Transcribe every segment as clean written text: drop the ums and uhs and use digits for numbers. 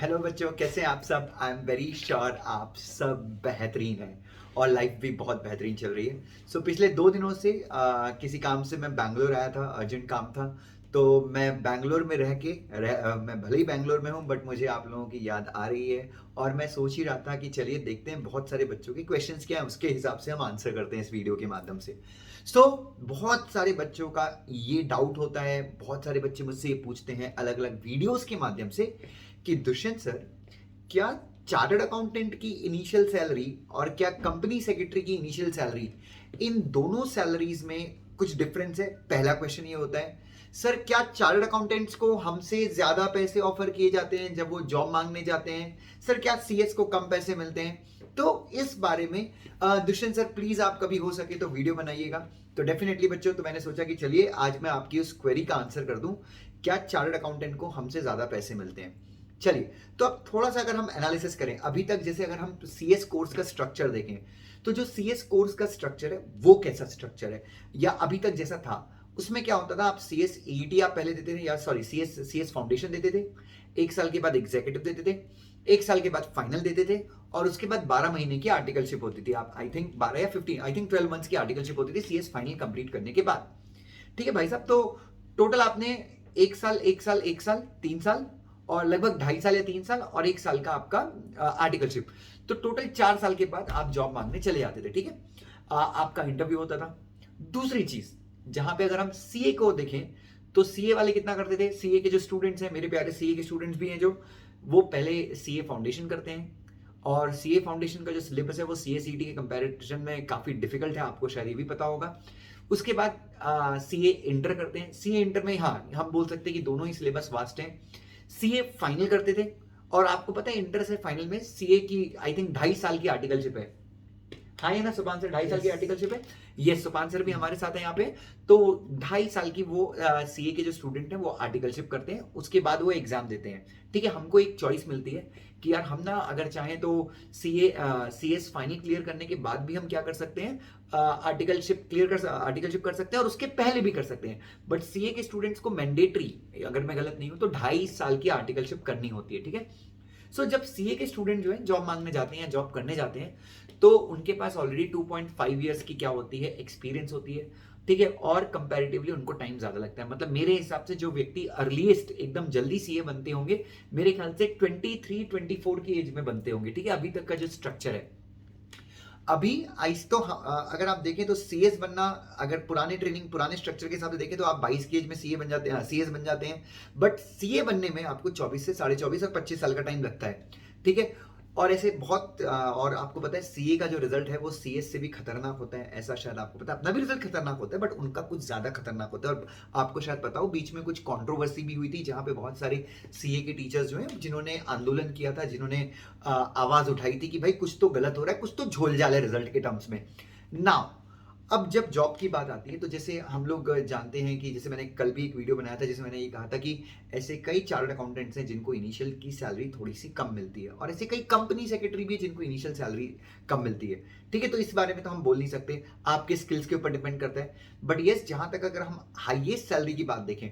Hello बच्चों, कैसे हैं आप सब। आई एम वेरी श्योर आप सब बेहतरीन हैं और लाइफ भी बहुत बेहतरीन चल रही है। पिछले 2 दिनों से किसी काम से मैं बैंगलोर आया था, अर्जेंट काम था। तो मैं बैंगलोर में मैं भले ही बैंगलोर में हूँ बट मुझे आप लोगों की याद आ रही है। और मैं सोच ही रहा था कि चलिए देखते हैं बहुत सारे बच्चों के क्वेश्चंस क्या हैं, उसके हिसाब से हम आंसर करते हैं इस वीडियो के माध्यम से। बहुत सारे बच्चों का ये डाउट होता है, बहुत सारे बच्चे मुझसे ये पूछते हैं अलग अलग वीडियोस के माध्यम से कि दुष्यंत सर, क्या चार्टर्ड अकाउंटेंट की इनिशियल सैलरी और क्या कंपनी सेक्रेटरी की इनिशियल सैलरी, इन दोनों सैलरीज में कुछ डिफरेंस है। पहला क्वेश्चन ये होता है, सर क्या चार्टर्ड अकाउंटेंट्स को हमसे ज्यादा पैसे ऑफर किए जाते हैं जब वो जॉब मांगने जाते हैं। सर क्या सीएस को कम पैसे मिलते हैं। तो इस बारे में दुष्यंत सर प्लीज आप कभी हो सके तो वीडियो बनाइएगा। तो डेफिनेटली बच्चों, तो मैंने सोचा कि चलिए आज मैं आपकी उस क्वेरी का आंसर कर दूं, क्या चार्टर्ड अकाउंटेंट को हमसे ज्यादा पैसे मिलते हैं। चलिए, तो अब थोड़ा सा अगर हम एनालिसिस करें अभी तक, जैसे अगर हम सीएस कोर्स का स्ट्रक्चर देखें तो जो सीएस कोर्स का स्ट्रक्चर है वो कैसा स्ट्रक्चर है, या अभी तक जैसा था उसमें क्या होता था। आप सीएस ईटी आप पहले देते थे, या सॉरी सीएस फाउंडेशन देते थे, 1 साल के बाद एग्जीक्यूटिव देते थे, 1 साल के बाद फाइनल देते थे, और उसके बाद 12 महीने की आर्टिकलशिप होती थी। आप आई थिंक 12 या 15, आई थिंक 12 मंथ्स की आर्टिकलशिप होती थी सीएस फाइनल कंप्लीट करने के बाद। ठीक है भाई साहब, तो टोटल आपने 1 साल 1 साल 1 साल 3 साल और लगभग 2.5 साल या 3 साल और 1 साल का आपका आर्टिकलशिप, तो टोटल 4 साल के बाद आप जॉब मांगने चले जाते थे। ठीक है, आपका इंटरव्यू होता था। दूसरी चीज, जहां पे अगर हम सीए को देखें तो सीए वाले कितना करते थे, सीए के जो स्टूडेंट्स हैं, मेरे प्यारे सीए के स्टूडेंट्स भी हैं जो, वो पहले सीए फाउंडेशन करते हैं। और सीए फाउंडेशन का जो सिलेबस है वो सीए सीटी के कंपैरिजन में काफी डिफिकल्ट है, आपको शायद ये भी पता होगा। उसके बाद सीए इंटर करते हैं। सीए इंटर में हाँ हम बोल सकते हैं कि दोनों ही सिलेबस वास्ट हैं। सीए फाइनल करते थे, और आपको पता है इंटर से फाइनल में सीए की आई थिंक 2.5 साल की आर्टिकलशिप है। हाँ है ना सुपान सर, 2.5 साल की आर्टिकलशिप है। ये सुपान सर भी हमारे साथ है यहाँ पे। तो 2.5 साल की वो सीए के जो स्टूडेंट हैं वो आर्टिकलशिप करते हैं, उसके बाद वो एग्जाम देते हैं। ठीक है, हमको एक चॉइस मिलती है कि यार हम ना अगर चाहें तो सीएस फाइनल क्लियर करने के बाद भी हम क्या कर सकते हैं, आर्टिकलशिप कर सकते हैं, और उसके पहले भी कर सकते हैं। बट सीए के स्टूडेंट्स को मैंडेटरी, अगर मैं गलत नहीं हूं तो 2.5 साल की आर्टिकलशिप करनी होती है। ठीक है, जब सीए के स्टूडेंट जो है जॉब मांगने जाते हैं, जॉब करने जाते हैं, तो उनके पास ऑलरेडी 2.5 ईयर्स की क्या होती है, एक्सपीरियंस होती है। ठीक है, और कंपैरेटिवली उनको टाइम ज्यादा लगता है। मतलब मेरे हिसाब से जो व्यक्ति अर्लीस्ट एकदम जल्दी सीए बनते होंगे, मेरे ख्याल से 23-24 की एज में बनते होंगे। ठीक है, अभी तक का जो स्ट्रक्चर है अभी आइस तो अगर आप देखें तो सीएस बनना, अगर पुराने ट्रेनिंग पुराने स्ट्रक्चर के हिसाब से देखें तो आप 22 की एज में सीए बन जाते हैं, सीएस बन जाते हैं। बट सीए बनने में आपको 24 से 24.5 और 25 साल का टाइम लगता है। ठीक है, और ऐसे बहुत और आपको पता है सीए का जो रिजल्ट है वो सीएस से भी खतरनाक होता है, ऐसा शायद आपको पता है। अपना भी रिजल्ट खतरनाक होता है बट उनका कुछ ज्यादा खतरनाक होता है। और आपको शायद पता हो बीच में कुछ कंट्रोवर्सी भी हुई थी, जहां पे बहुत सारे सीए के टीचर्स जो हैं जिन्होंने आंदोलन किया था, जिन्होंने आवाज उठाई थी कि भाई कुछ तो गलत हो रहा है, कुछ तो झोलझाल है रिजल्ट के टर्म्स में। नाउ अब जब जॉब की बात आती है तो जैसे हम लोग जानते हैं कि जैसे मैंने कल भी एक वीडियो बनाया था जिसमें मैंने ये कहा था कि ऐसे कई चार्टर्ड अकाउंटेंट्स हैं जिनको इनिशियल की सैलरी थोड़ी सी कम मिलती है, और ऐसे कई कंपनी सेक्रेटरी भी हैं जिनको इनिशियल सैलरी कम मिलती है। ठीक है, तो इस बारे में तो हम बोल नहीं सकते, आपके स्किल्स के ऊपर डिपेंड करता है। बट यस, जहां तक अगर हम हाईएस्ट सैलरी की बात देखें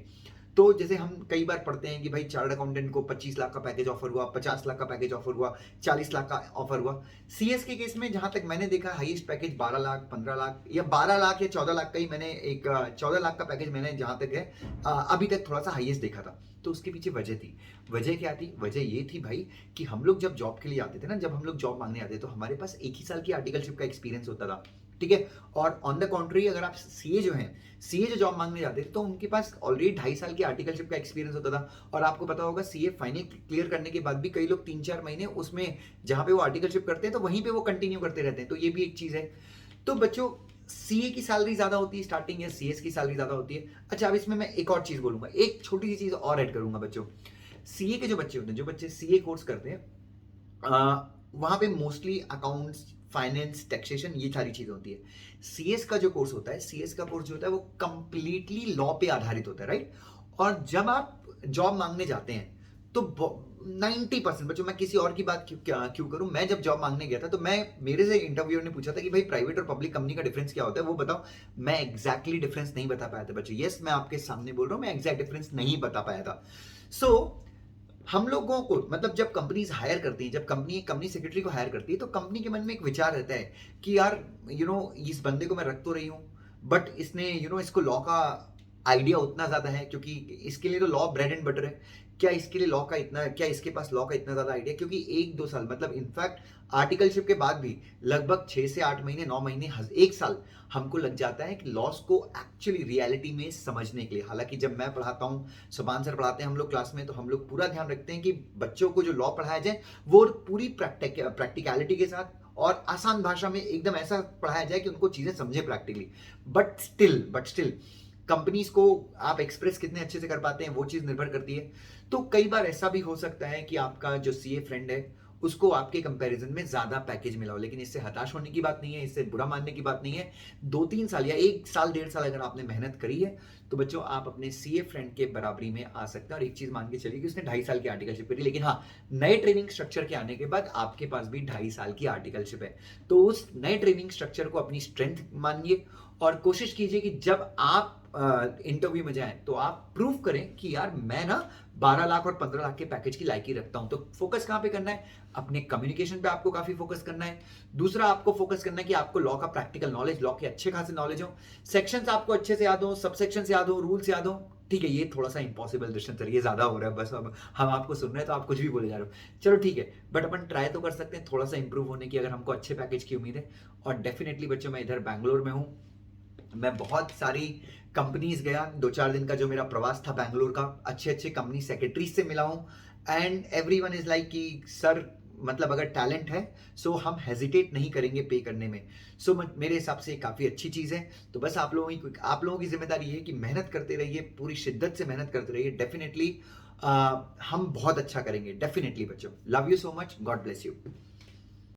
तो जैसे हम कई बार पढ़ते हैं कि भाई चार्टर्ड अकाउंटेंट को 25 लाख का पैकेज ऑफर हुआ, 50 लाख का पैकेज ऑफर हुआ, 40 लाख का ऑफर हुआ। सीएस के केस में जहां तक मैंने देखा हाईएस्ट पैकेज 12 लाख, 15 लाख या 12 लाख या 14 लाख का ही, मैंने एक 14 लाख का पैकेज मैंने जहां तक है अभी तक थोड़ा सा हाईएस्ट देखा था। तो उसके पीछे वजह थी। वजह क्या थी? वजह ये थी भाई कि हम लोग जब जॉब के लिए आते थे ना, जब हम लोग जॉब मांगने आते तो हमारे पास 1 ही साल की आर्टिकलशिप का एक्सपीरियंस होता था। ठीक है, और ऑन द कॉन्ट्री अगर आप सीए जो हैं, सीए जो जॉब मांगने जाते थे तो उनके पास ऑलरेडी 2.5 साल की आर्टिकलशिप का एक्सपीरियंस होता था। और आपको पता होगा सीए फाइनल क्लियर करने के बाद भी कई लोग 3-4 महीने उसमें जहां पे वो आर्टिकलशिप करते हैं तो वहीं पे वो कंटिन्यू करते रहते हैं। तो ये भी एक चीज है। तो बच्चों, सीए की सैलरी ज्यादा होती है स्टार्टिंग, या सीएस की सैलरी ज्यादा होती है। अच्छा, अब इसमें मैं एक और चीज बोलूंगा, एक छोटी सी चीज और ऐड करूंगा बच्चों। सीए के जो बच्चे होते हैं, जो बच्चे सीए कोर्स करते हैं, वहां पे मोस्टली अकाउंट्स, फाइनेंस, टैक्सेशन, ये सारी चीजें होती है। सीएस का जो कोर्स होता है, सीएस का कोर्स जो होता है वो कंप्लीटली लॉ पे आधारित होता है, राइट। और जब आप जॉब मांगने जाते हैं तो 90% बच्चों, मैं किसी और की बात क्यों करूं, मैं जब जॉब मांगने गया था तो मेरे से इंटरव्यूअर ने पूछा था कि भाई प्राइवेट और पब्लिक कंपनी का डिफरेंस क्या होता है, वो बताओ। मैं एग्जैक्टली डिफरेंस नहीं बता पाया था बच्चों। यस, मैं आपके सामने बोल रहा हूं, मैं एग्जैक्ट डिफरेंस नहीं बता पाया था। सो हम लोगों को मतलब जब कंपनीज हायर करती हैं, जब कंपनी कंपनी सेक्रेटरी को हायर करती है, तो कंपनी के मन में एक विचार रहता है कि यार इस बंदे को मैं रख तो रही हूँ, बट इसने इसको लॉ का आइडिया उतना ज्यादा है, क्योंकि इसके लिए तो लॉ ब्रेड एंड बटर है। क्या इसके लिए लॉ का इतना, क्या इसके पास लॉ का इतना ज्यादा आइडिया? क्योंकि 1-2 साल मतलब इनफैक्ट आर्टिकलशिप के बाद भी लगभग 6 से 8 महीने, 9 महीने, 1 साल हमको लग जाता है कि लॉस को एक्चुअली रियलिटी में समझने के लिए। हालांकि जब मैं पढ़ाता हूँ, सुभान सर पढ़ाते हैं हम लोग क्लास में, तो हम लोग पूरा ध्यान रखते हैं कि बच्चों को जो लॉ पढ़ाया जाए वो पूरी प्रैक्टिकलिटी के साथ और आसान भाषा में एकदम ऐसा पढ़ाया जाए कि उनको चीजें समझे प्रैक्टिकली। बट स्टिल कंपनीज को आप एक्सप्रेस कितने अच्छे से कर पाते हैं वो चीज निर्भर करती है। तो कई बार ऐसा भी हो सकता है कि आपका जो सीए फ्रेंड है उसको आपके कंपैरिजन में ज्यादा पैकेज मिला हो, लेकिन इससे हताश होने की बात नहीं है, इससे बुरा मानने की बात नहीं है। 2-3 साल या 1 साल 1.5 साल अगर आपने मेहनत करी है तो बच्चों आप अपने सीए फ्रेंड के बराबरी में आ सकते हैं। और एक चीज मान के चलिए कि उसने 2.5 साल की आर्टिकलशिप करी, लेकिन हाँ, नए ट्रेनिंग स्ट्रक्चर के आने के बाद आपके पास भी 2.5 साल की आर्टिकलशिप है। तो उस नए ट्रेनिंग स्ट्रक्चर को अपनी स्ट्रेंथ मानिए और कोशिश कीजिए कि जब आप इंटरव्यू में जाएं तो आप प्रूव करें कि यार मैं ना 12 लाख और 15 लाख के पैकेज की लायकी रखता हूं। तो फोकस कहां पे करना है? अपने कम्युनिकेशन पे आपको काफी फोकस करना है। दूसरा, आपको फोकस करना है कि आपको लॉ का प्रैक्टिकल नॉलेज, लॉ के अच्छे खासे नॉलेज हो, सेक्शंस आपको अच्छे से याद हो, सब सेक्शंस याद हो, रूल्स याद हो। ठीक है, ये थोड़ा सा इंपॉसिबल दृष्टि सर, ये ज्यादा हो रहा है, बस अब हम आपको सुन रहे हैं तो आप कुछ भी बोले जा रहे हो। चलो ठीक है, बट अपन ट्राई तो कर सकते हैं थोड़ा सा इंप्रूव होने की, अगर हमको अच्छे पैकेज की उम्मीद है। और डेफिनेटली बच्चों, मैं इधर बैंगलोर में हूँ, मैं बहुत सारी कंपनीज गया, 2-4 दिन का जो मेरा प्रवास था बैंगलोर का, अच्छे अच्छे कंपनी सेक्रेटरी से मिला हूँ। एंड एवरीवन इज लाइक कि सर मतलब अगर टैलेंट है सो हम हेजिटेट नहीं करेंगे पे करने में। सो मेरे हिसाब से काफ़ी अच्छी चीज़ है। तो बस आप लोगों की जिम्मेदारी है कि मेहनत करते रहिए, पूरी शिद्दत से मेहनत करते रहिए। डेफिनेटली हम बहुत अच्छा करेंगे, डेफिनेटली बच्चों। Love you so much, God bless you.